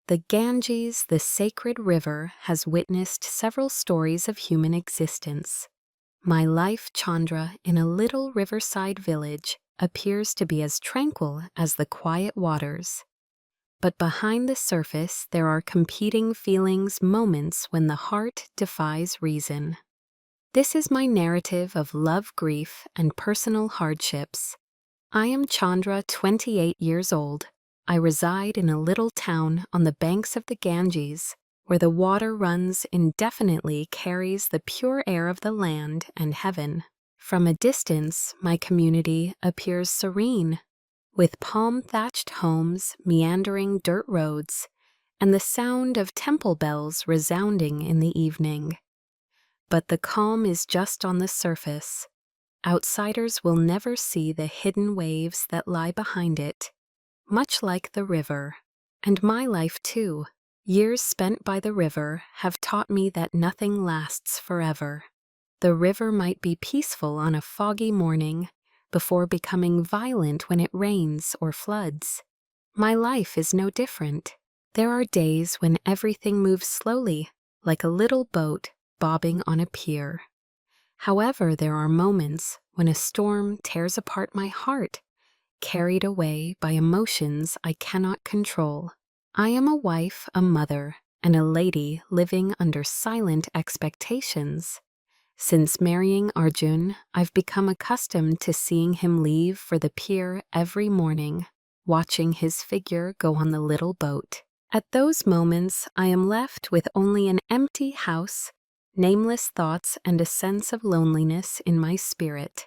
The Ganges, the sacred river, has witnessed several stories of human existence. My life, Chandra, in a little riverside village, appears to be as tranquil as the quiet waters. But behind the surface, there are competing feelings, moments when the heart defies reason. This is my narrative of love, grief, and personal hardships. I am Chandra, 28 years old. I reside in a little town on the banks of the Ganges, where the water runs indefinitely, carries the pure air of the land and heaven. From a distance, my community appears serene, with palm-thatched homes, meandering dirt roads, and the sound of temple bells resounding in the evening. But the calm is just on the surface. Outsiders will never see the hidden waves that lie behind it, much like the river. And my life, too. Years spent by the river have taught me that nothing lasts forever. The river might be peaceful on a foggy morning, before becoming violent when it rains or floods. My life is no different. There are days when everything moves slowly, like a little boat bobbing on a pier. However, there are moments when a storm tears apart my heart, carried away by emotions I cannot control. I am a wife, a mother, and a lady living under silent expectations. Since marrying Arjun, I've become accustomed to seeing him leave for the pier every morning, watching his figure go on the little boat. At those moments, I am left with only an empty house, nameless thoughts, and a sense of loneliness in my spirit.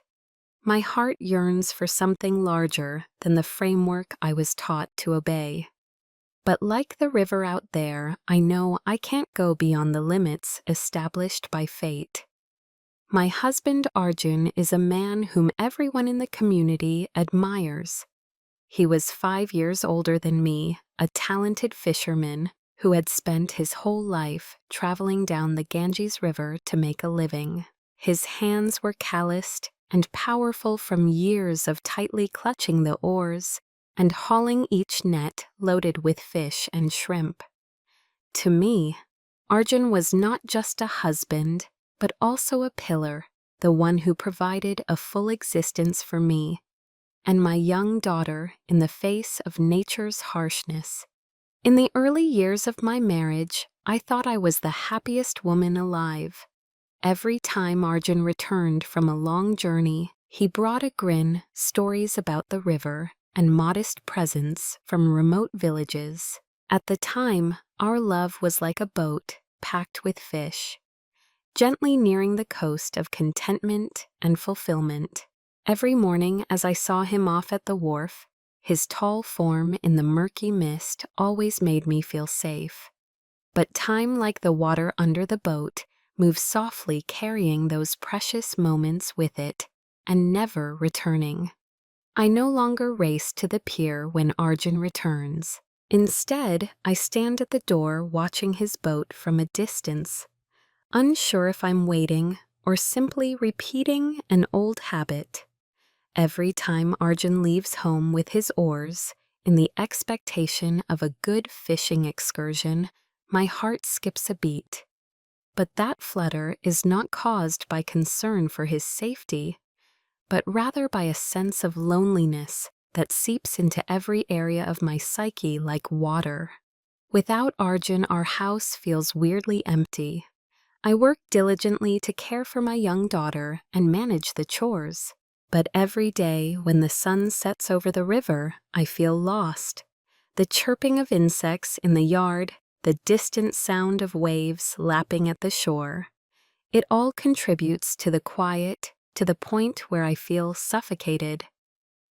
My heart yearns for something larger than the framework I was taught to obey. But like the river out there, I know I can't go beyond the limits established by fate. My husband Arjun is a man whom everyone in the community admires. He was 5 years older than me, a talented fisherman who had spent his whole life traveling down the Ganges River to make a living. His hands were calloused and powerful from years of tightly clutching the oars and hauling each net loaded with fish and shrimp. To me, Arjun was not just a husband, but also a pillar, the one who provided a full existence for me and my young daughter in the face of nature's harshness. In the early years of my marriage, I thought I was the happiest woman alive. Every time Arjun returned from a long journey, he brought a grin, stories about the river, and modest presents from remote villages. At the time, our love was like a boat packed with fish, gently nearing the coast of contentment and fulfillment. Every morning as I saw him off at the wharf, his tall form in the murky mist always made me feel safe. But time, like the water under the boat, moves softly, carrying those precious moments with it, and never returning. I no longer race to the pier when Arjun returns. Instead, I stand at the door watching his boat from a distance, unsure if I'm waiting or simply repeating an old habit. Every time Arjun leaves home with his oars, in the expectation of a good fishing excursion, my heart skips a beat. But that flutter is not caused by concern for his safety, but rather by a sense of loneliness that seeps into every area of my psyche like water. Without Arjun, our house feels weirdly empty. I work diligently to care for my young daughter and manage the chores. But every day when the sun sets over the river, I feel lost. The chirping of insects in the yard, the distant sound of waves lapping at the shore, it all contributes to the quiet, to the point where I feel suffocated.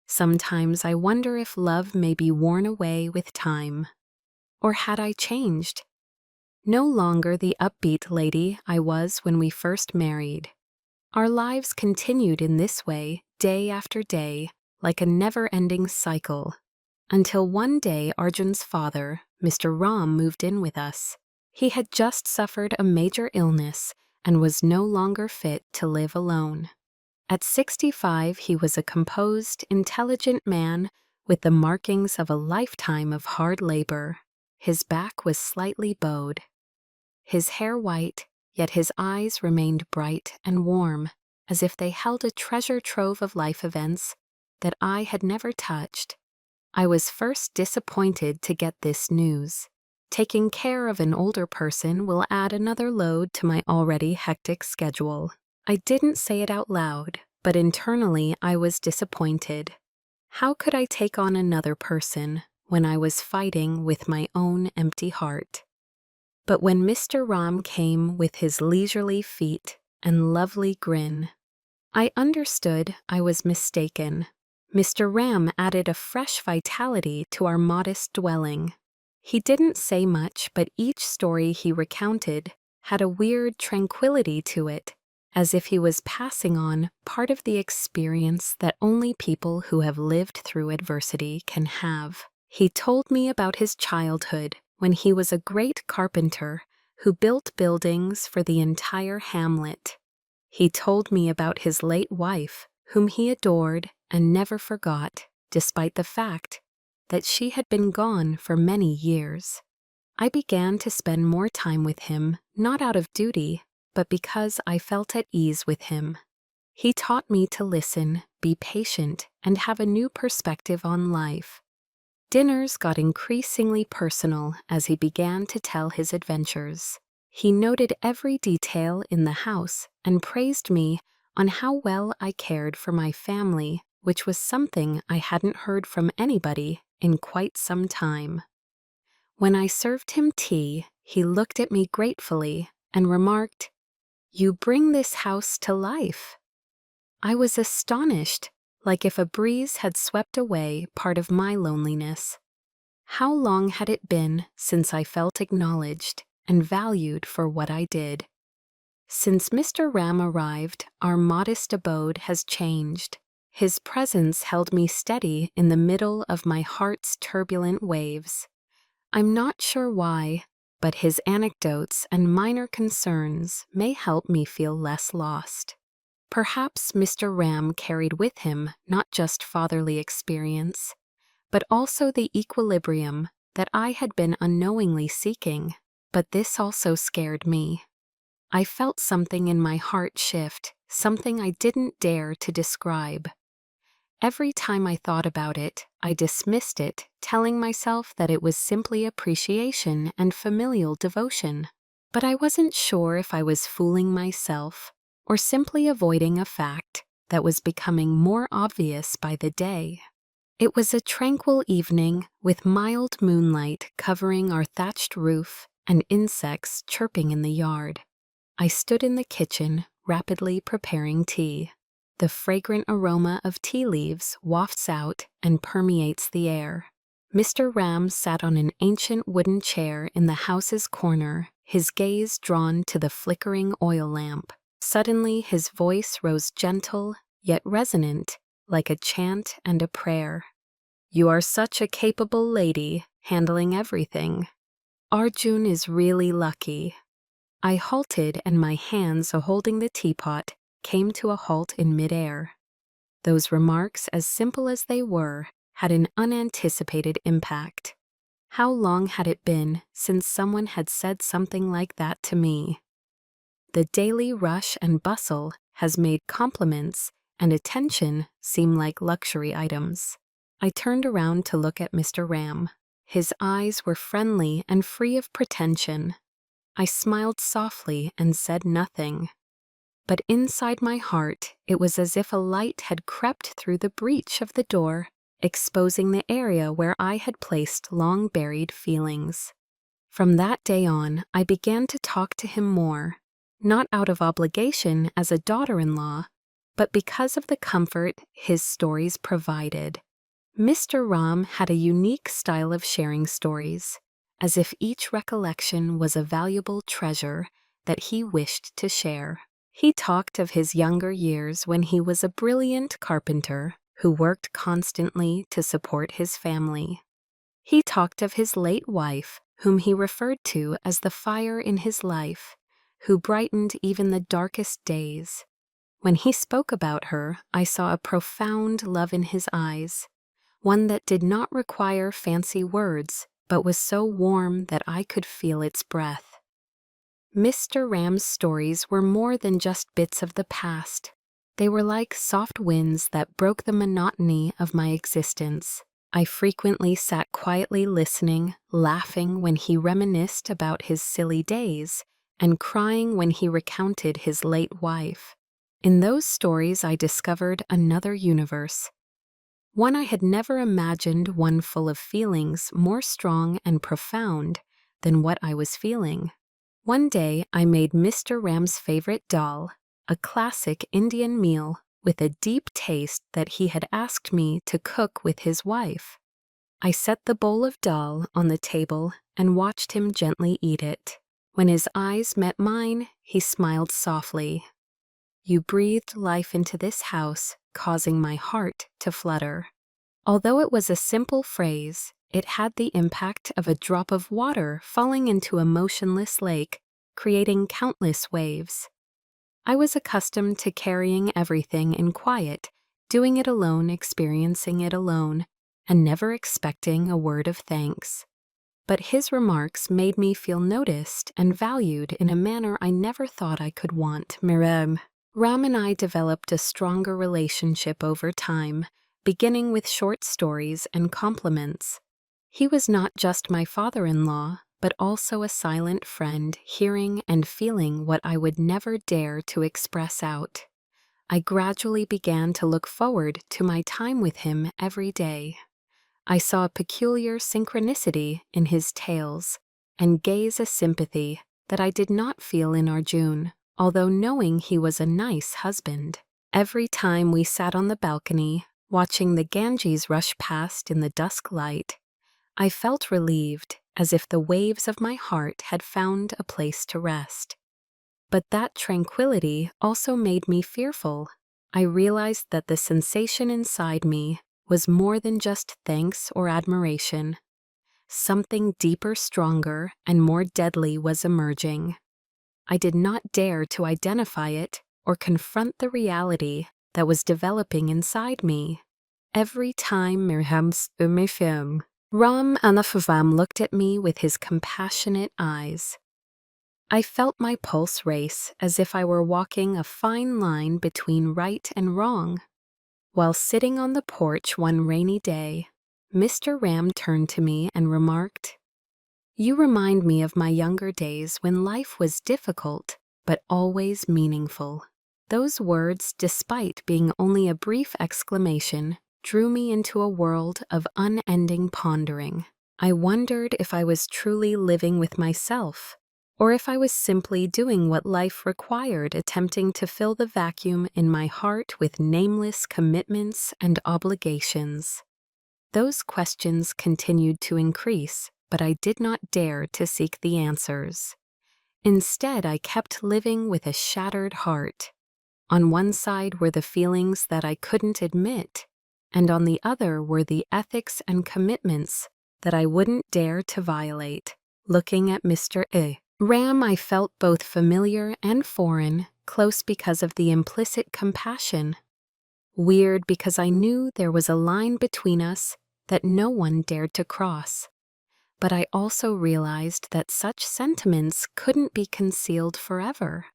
Sometimes I wonder if love may be worn away with time. Or had I changed? No longer the upbeat lady I was when we first married. Our lives continued in this way, day after day, like a never-ending cycle, until one day Arjun's father, Mr. Ram, moved in with us. He had just suffered a major illness and was no longer fit to live alone. At 65, he was a composed, intelligent man with the markings of a lifetime of hard labor. His back was slightly bowed, his hair white, yet his eyes remained bright and warm, as if they held a treasure trove of life events that I had never touched. I was first disappointed to get this news. Taking care of an older person will add another load to my already hectic schedule. I didn't say it out loud, but internally I was disappointed. How could I take on another person when I was fighting with my own empty heart? But when Mr. Ram came with his leisurely feet and lovely grin, I understood I was mistaken. Mr. Ram added a fresh vitality to our modest dwelling. He didn't say much, but each story he recounted had a weird tranquility to it, as if he was passing on part of the experience that only people who have lived through adversity can have. He told me about his childhood when he was a great carpenter who built buildings for the entire hamlet. He told me about his late wife, whom he adored and never forgot, despite the fact that she had been gone for many years. I began to spend more time with him, not out of duty, but because I felt at ease with him. He taught me to listen, be patient, and have a new perspective on life. Dinners got increasingly personal as he began to tell his adventures. He noted every detail in the house and praised me on how well I cared for my family, which was something I hadn't heard from anybody in quite some time. When I served him tea, he looked at me gratefully and remarked, "You bring this house to life." I was astonished, like if a breeze had swept away part of my loneliness. How long had it been since I felt acknowledged and valued for what I did? Since Mr. Ram arrived, our modest abode has changed. His presence held me steady in the middle of my heart's turbulent waves. I'm not sure why, but his anecdotes and minor concerns may help me feel less lost. Perhaps Mr. Ram carried with him not just fatherly experience, but also the equilibrium that I had been unknowingly seeking. But this also scared me. I felt something in my heart shift, something I didn't dare to describe. Every time I thought about it, I dismissed it, telling myself that it was simply appreciation and familial devotion. But I wasn't sure if I was fooling myself or simply avoiding a fact that was becoming more obvious by the day. It was a tranquil evening with mild moonlight covering our thatched roof and insects chirping in the yard. I stood in the kitchen, rapidly preparing tea. The fragrant aroma of tea leaves wafts out and permeates the air. Mr. Ram sat on an ancient wooden chair in the house's corner, his gaze drawn to the flickering oil lamp. Suddenly his voice rose gentle, yet resonant, like a chant and a prayer. "You are such a capable lady, handling everything. Arjun is really lucky." I halted and my hands holding the teapot came to a halt in midair. Those remarks, as simple as they were, had an unanticipated impact. How long had it been since someone had said something like that to me? The daily rush and bustle has made compliments and attention seem like luxury items. I turned around to look at Mr. Ram. His eyes were friendly and free of pretension. I smiled softly and said nothing. But inside my heart, it was as if a light had crept through the breach of the door, exposing the area where I had placed long-buried feelings. From that day on, I began to talk to him more, not out of obligation as a daughter-in-law, but because of the comfort his stories provided. Mr. Ram had a unique style of sharing stories, as if each recollection was a valuable treasure that he wished to share. He talked of his younger years when he was a brilliant carpenter who worked constantly to support his family. He talked of his late wife, whom he referred to as the fire in his life, who brightened even the darkest days. When he spoke about her, I saw a profound love in his eyes, one that did not require fancy words, but was so warm that I could feel its breath. Mr. Ram's stories were more than just bits of the past. They were like soft winds that broke the monotony of my existence. I frequently sat quietly listening, laughing when he reminisced about his silly days, and crying when he recounted his late wife. In those stories I discovered another universe, one I had never imagined, one full of feelings more strong and profound than what I was feeling. One day I made Mr. Ram's favorite dal, a classic Indian meal with a deep taste that he had asked me to cook with his wife. I set the bowl of dal on the table and watched him gently eat it. When his eyes met mine, he smiled softly. "You breathed life into this house, causing my heart to flutter." Although it was a simple phrase, it had the impact of a drop of water falling into a motionless lake, creating countless waves. I was accustomed to carrying everything in quiet, doing it alone, experiencing it alone, and never expecting a word of thanks. But his remarks made me feel noticed and valued in a manner I never thought I could want. Ram and I developed a stronger relationship over time, beginning with short stories and compliments. He was not just my father-in-law, but also a silent friend, hearing and feeling what I would never dare to express out. I gradually began to look forward to my time with him every day. I saw a peculiar synchronicity in his tales, and gaze a sympathy that I did not feel in Arjun, although knowing he was a nice husband. Every time we sat on the balcony, watching the Ganges rush past in the dusk light, I felt relieved, as if the waves of my heart had found a place to rest. But that tranquility also made me fearful. I realized that the sensation inside me was more than just thanks or admiration. Something deeper, stronger, and more deadly was emerging. I did not dare to identify it or confront the reality that was developing inside me. Every time Ram Anafavam looked at me with his compassionate eyes, I felt my pulse race as if I were walking a fine line between right and wrong. While sitting on the porch one rainy day, Mr. Ram turned to me and remarked, "You remind me of my younger days when life was difficult, but always meaningful." Those words, despite being only a brief exclamation, drew me into a world of unending pondering. I wondered if I was truly living with myself, or if I was simply doing what life required, attempting to fill the vacuum in my heart with nameless commitments and obligations. Those questions continued to increase, but I did not dare to seek the answers. Instead, I kept living with a shattered heart. On one side were the feelings that I couldn't admit, and on the other were the ethics and commitments that I wouldn't dare to violate. Looking at Mr. Ram, I felt both familiar and foreign, close because of the implicit compassion. Weird because I knew there was a line between us that no one dared to cross. But I also realized that such sentiments couldn't be concealed forever.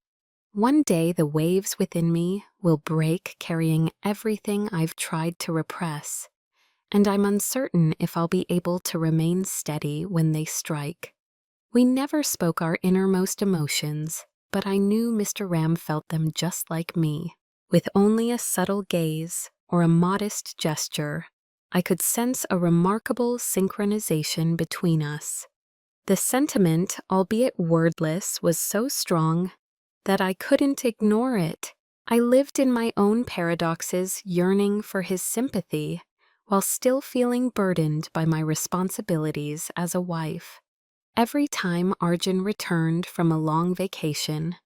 One day the waves within me will break, carrying everything I've tried to repress, and I'm uncertain if I'll be able to remain steady when they strike. We never spoke our innermost emotions, but I knew Mr. Ram felt them just like me. With only a subtle gaze or a modest gesture, I could sense a remarkable synchronization between us. The sentiment, albeit wordless, was so strong that I couldn't ignore it. I lived in my own paradoxes, yearning for his sympathy, while still feeling burdened by my responsibilities as a wife. Every time Arjun returned from a long vacation,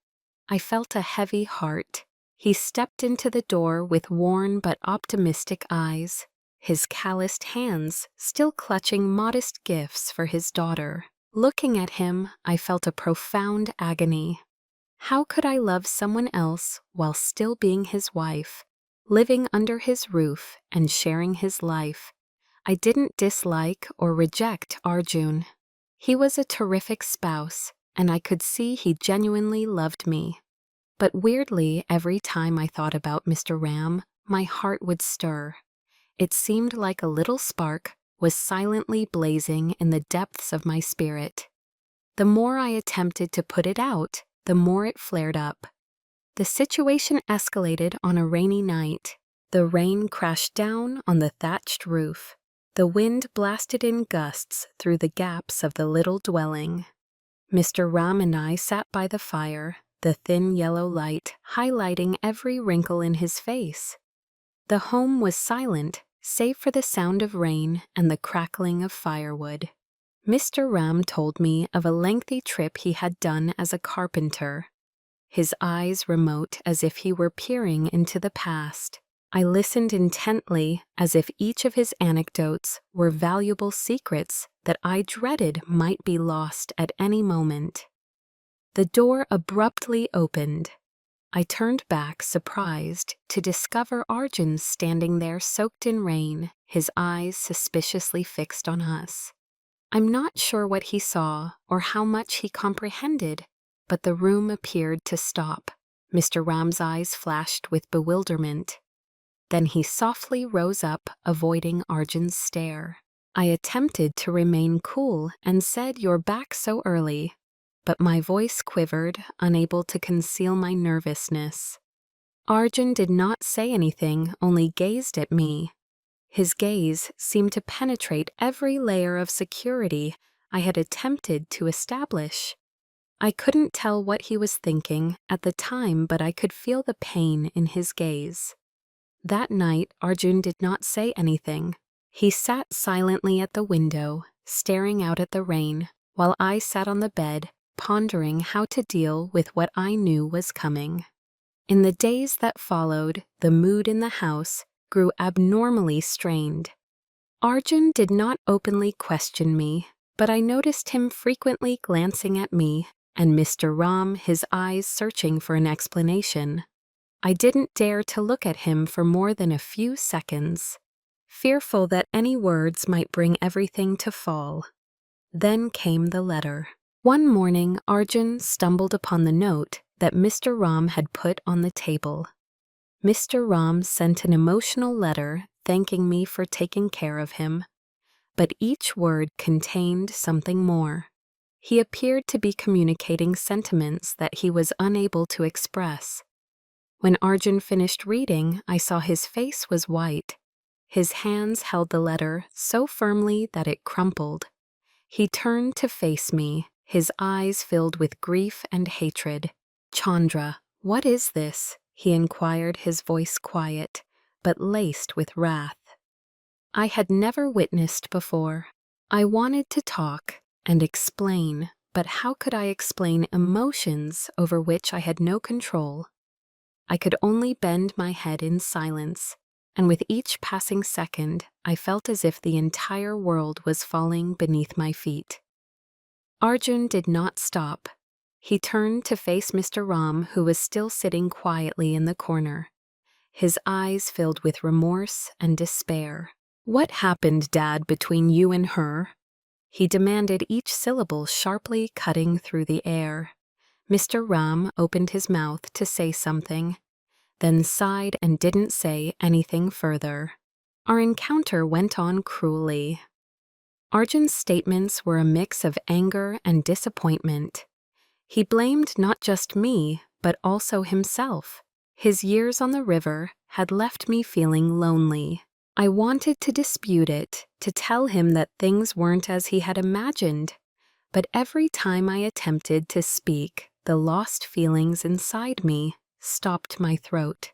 I felt a heavy heart. He stepped into the door with worn but optimistic eyes, his calloused hands still clutching modest gifts for his daughter. Looking at him, I felt a profound agony. How could I love someone else while still being his wife, living under his roof and sharing his life? I didn't dislike or reject Arjun. He was a terrific spouse, and I could see he genuinely loved me. But weirdly, every time I thought about Mr. Ram, my heart would stir. It seemed like a little spark was silently blazing in the depths of my spirit. The more I attempted to put it out, the more it flared up. The situation escalated on a rainy night. The rain crashed down on the thatched roof. The wind blasted in gusts through the gaps of the little dwelling. Mr. Ram and I sat by the fire, the thin yellow light highlighting every wrinkle in his face. The home was silent, save for the sound of rain and the crackling of firewood. Mr. Ram told me of a lengthy trip he had done as a carpenter. His eyes remote as if he were peering into the past. I listened intently as if each of his anecdotes were valuable secrets that I dreaded might be lost at any moment. The door abruptly opened. I turned back, surprised, to discover Arjun standing there soaked in rain, his eyes suspiciously fixed on us. I'm not sure what he saw or how much he comprehended, but the room appeared to stop. Mr. Ram's eyes flashed with bewilderment. Then he softly rose up, avoiding Arjun's stare. I attempted to remain cool and said, "You're back so early," but my voice quivered, unable to conceal my nervousness. Arjun did not say anything, only gazed at me. His gaze seemed to penetrate every layer of security I had attempted to establish. I couldn't tell what he was thinking at the time, but I could feel the pain in his gaze. That night, Arjun did not say anything. He sat silently at the window, staring out at the rain, while I sat on the bed, pondering how to deal with what I knew was coming. In the days that followed, the mood in the house grew abnormally strained. Arjun did not openly question me, but I noticed him frequently glancing at me, and Mr. Ram, his eyes searching for an explanation. I didn't dare to look at him for more than a few seconds, fearful that any words might bring everything to fall. Then came the letter. One morning, Arjun stumbled upon the note that Mr. Ram had put on the table. Mr. Ram sent an emotional letter thanking me for taking care of him, but each word contained something more. He appeared to be communicating sentiments that he was unable to express. When Arjun finished reading, I saw his face was white. His hands held the letter so firmly that it crumpled. He turned to face me, his eyes filled with grief and hatred. "Chandra, what is this?" he inquired, his voice quiet, but laced with wrath. I had never witnessed before. I wanted to talk and explain, but how could I explain emotions over which I had no control? I could only bend my head in silence, and with each passing second, I felt as if the entire world was falling beneath my feet. Arjun did not stop. He turned to face Mr. Ram, who was still sitting quietly in the corner, his eyes filled with remorse and despair. "What happened, Dad, between you and her?" he demanded, each syllable sharply cutting through the air. Mr. Ram opened his mouth to say something, then sighed and didn't say anything further. Our encounter went on cruelly. Arjun's statements were a mix of anger and disappointment. He blamed not just me, but also himself. His years on the river had left me feeling lonely. I wanted to dispute it, to tell him that things weren't as he had imagined, but every time I attempted to speak, the lost feelings inside me stopped my throat.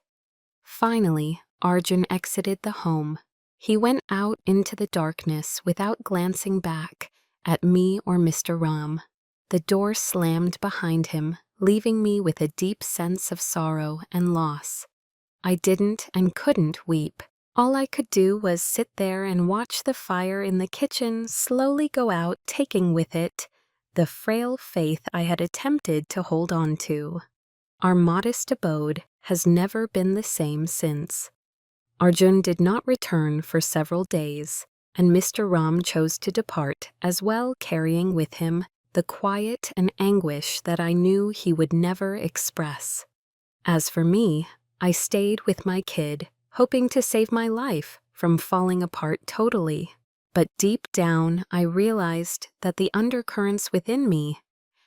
Finally, Arjun exited the home. He went out into the darkness without glancing back at me or Mr. Ram. The door slammed behind him, leaving me with a deep sense of sorrow and loss. I didn't and couldn't weep. All I could do was sit there and watch the fire in the kitchen slowly go out, taking with it the frail faith I had attempted to hold on to. Our modest abode has never been the same since. Arjun did not return for several days. and Mr. Ram chose to depart as well, carrying with him the quiet and anguish that I knew he would never express. As for me, I stayed with my kid, hoping to save my life from falling apart totally. But deep down, I realized that the undercurrents within me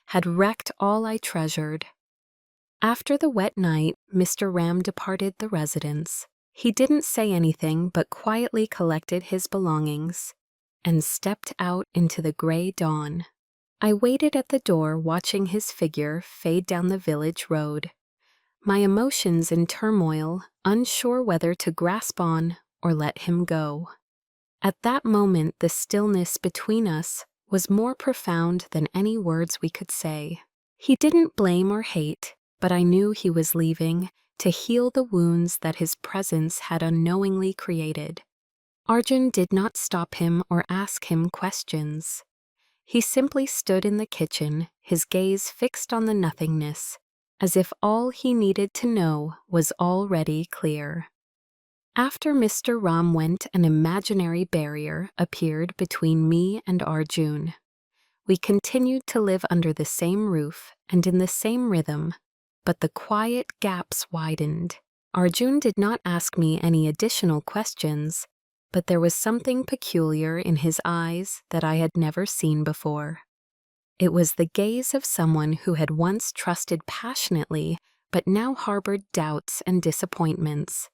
had wrecked all I treasured. After the wet night, Mr. Ram departed the residence. He didn't say anything but quietly collected his belongings and stepped out into the gray dawn. I waited at the door, watching his figure fade down the village road, my emotions in turmoil, unsure whether to grasp on or let him go. At that moment, the stillness between us was more profound than any words we could say. He didn't blame or hate, but I knew he was leaving to heal the wounds that his presence had unknowingly created. Arjun did not stop him or ask him questions. He simply stood in the kitchen, his gaze fixed on the nothingness, as if all he needed to know was already clear. After Mr. Ram went, an imaginary barrier appeared between me and Arjun. We continued to live under the same roof and in the same rhythm, but the quiet gaps widened. Arjun did not ask me any additional questions, but there was something peculiar in his eyes that I had never seen before. It was the gaze of someone who had once trusted passionately, but now harbored doubts and disappointments.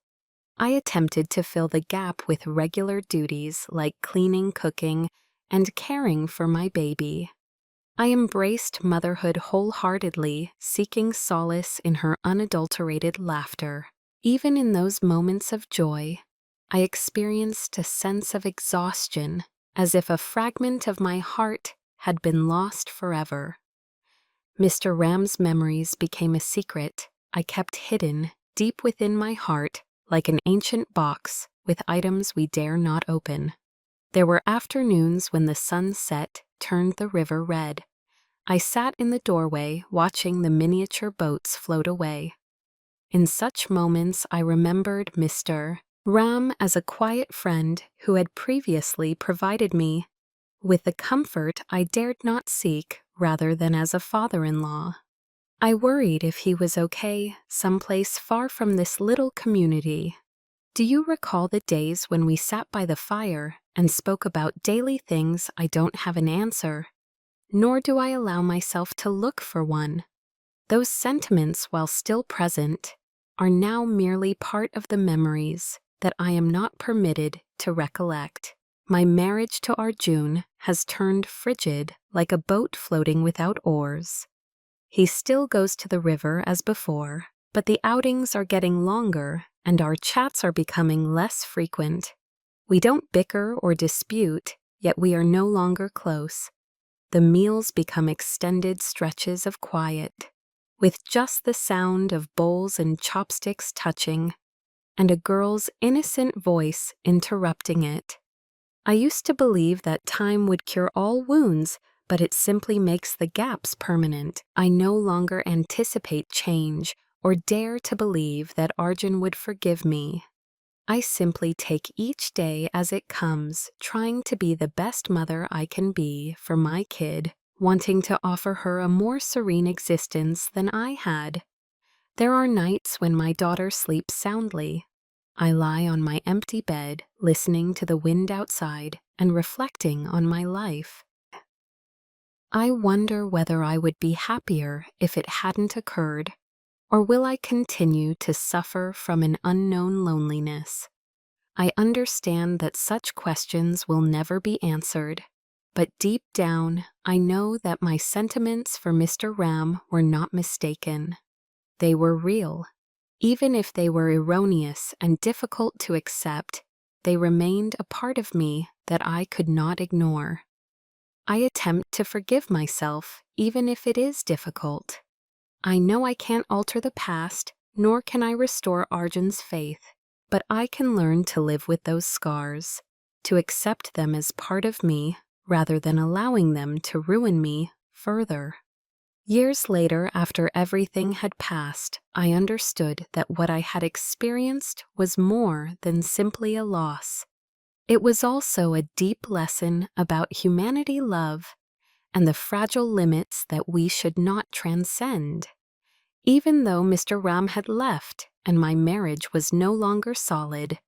I attempted to fill the gap with regular duties like cleaning, cooking, and caring for my baby. I embraced motherhood wholeheartedly, seeking solace in her unadulterated laughter. Even in those moments of joy, I experienced a sense of exhaustion, as if a fragment of my heart had been lost forever. Mr. Ram's memories became a secret I kept hidden deep within my heart, like an ancient box with items we dare not open. There were afternoons when the sunset turned the river red. I sat in the doorway watching the miniature boats float away. In such moments, I remembered Mr. Ram as a quiet friend who had previously provided me with the comfort I dared not seek, rather than as a father-in-law. I worried if he was okay, someplace far from this little community. Do you recall the days when we sat by the fire and spoke about daily things I don't have an answer, nor do I allow myself to look for one? Those sentiments, while still present, are now merely part of the memories that I am not permitted to recollect. My marriage to Arjun has turned frigid like a boat floating without oars. He still goes to the river as before, but the outings are getting longer and our chats are becoming less frequent. We don't bicker or dispute, yet we are no longer close. The meals become extended stretches of quiet, with just the sound of bowls and chopsticks touching, and a girl's innocent voice interrupting it. I used to believe that time would cure all wounds, but it simply makes the gaps permanent. I no longer anticipate change or dare to believe that Arjun would forgive me. I simply take each day as it comes, trying to be the best mother I can be for my kid, wanting to offer her a more serene existence than I had. There are nights when my daughter sleeps soundly. I lie on my empty bed, listening to the wind outside and reflecting on my life. I wonder whether I would be happier if it hadn't occurred, or will I continue to suffer from an unknown loneliness? I understand that such questions will never be answered, but deep down, I know that my sentiments for Mr. Ram were not mistaken. They were real. Even if they were erroneous and difficult to accept, they remained a part of me that I could not ignore. I attempt to forgive myself, even if it is difficult. I know I can't alter the past, nor can I restore Arjun's faith, but I can learn to live with those scars, to accept them as part of me, rather than allowing them to ruin me further. Years later, after everything had passed, I understood that what I had experienced was more than simply a loss. It was also a deep lesson about humanity love and the fragile limits that we should not transcend. Even though Mr. Ram had left and my marriage was no longer solid,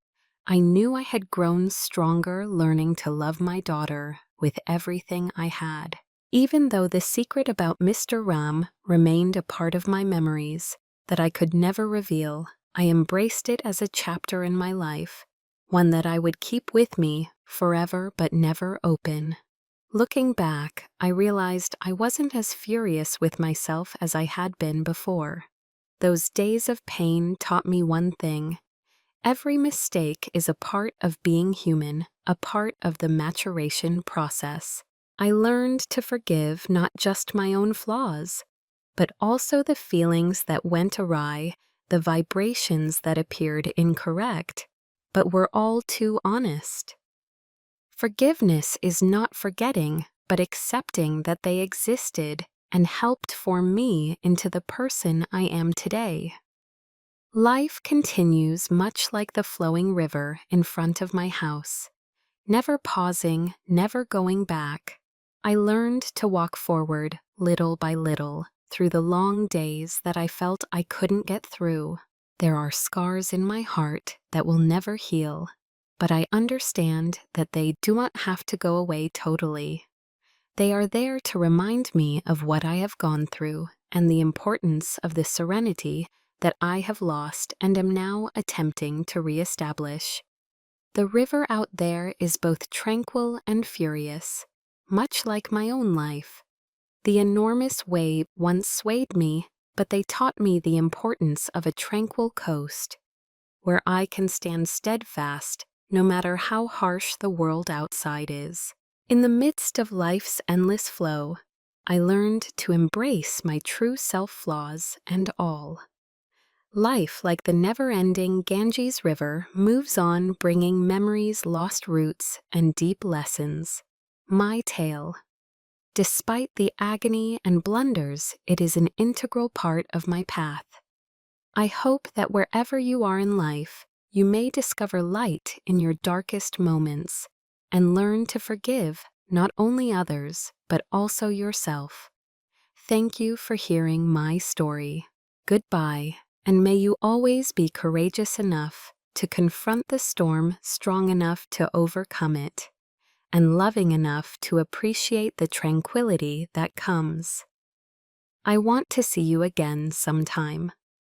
I knew I had grown stronger learning to love my daughter with everything I had. Even though the secret about Mr. Ram remained a part of my memories that I could never reveal, I embraced it as a chapter in my life, one that I would keep with me forever but never open. Looking back, I realized I wasn't as furious with myself as I had been before. Those days of pain taught me one thing. Every mistake is a part of being human, a part of the maturation process. I learned to forgive not just my own flaws, but also the feelings that went awry, the vibrations that appeared incorrect, but were all too honest. Forgiveness is not forgetting, but accepting that they existed and helped form me into the person I am today. Life continues much like the flowing river in front of my house, never pausing, never going back. I learned to walk forward little by little through the long days that I felt I couldn't get through. There are scars in my heart that will never heal, but I understand that they do not have to go away totally. They are there to remind me of what I have gone through and the importance of the serenity that I have lost and am now attempting to reestablish. The river out there is both tranquil and furious, much like my own life. The enormous wave once swayed me, but they taught me the importance of a tranquil coast, where I can stand steadfast no matter how harsh the world outside is. In the midst of life's endless flow, I learned to embrace my true self, flaws and all. Life, like the never-ending Ganges River, moves on, bringing memories, lost roots, and deep lessons. My tale. Despite the agony and blunders, it is an integral part of my path. I hope that wherever you are in life, you may discover light in your darkest moments and learn to forgive not only others, but also yourself. Thank you for hearing my story. Goodbye, and may you always be courageous enough to confront the storm, strong enough to overcome it, and loving enough to appreciate the tranquility that comes. I want to see you again sometime.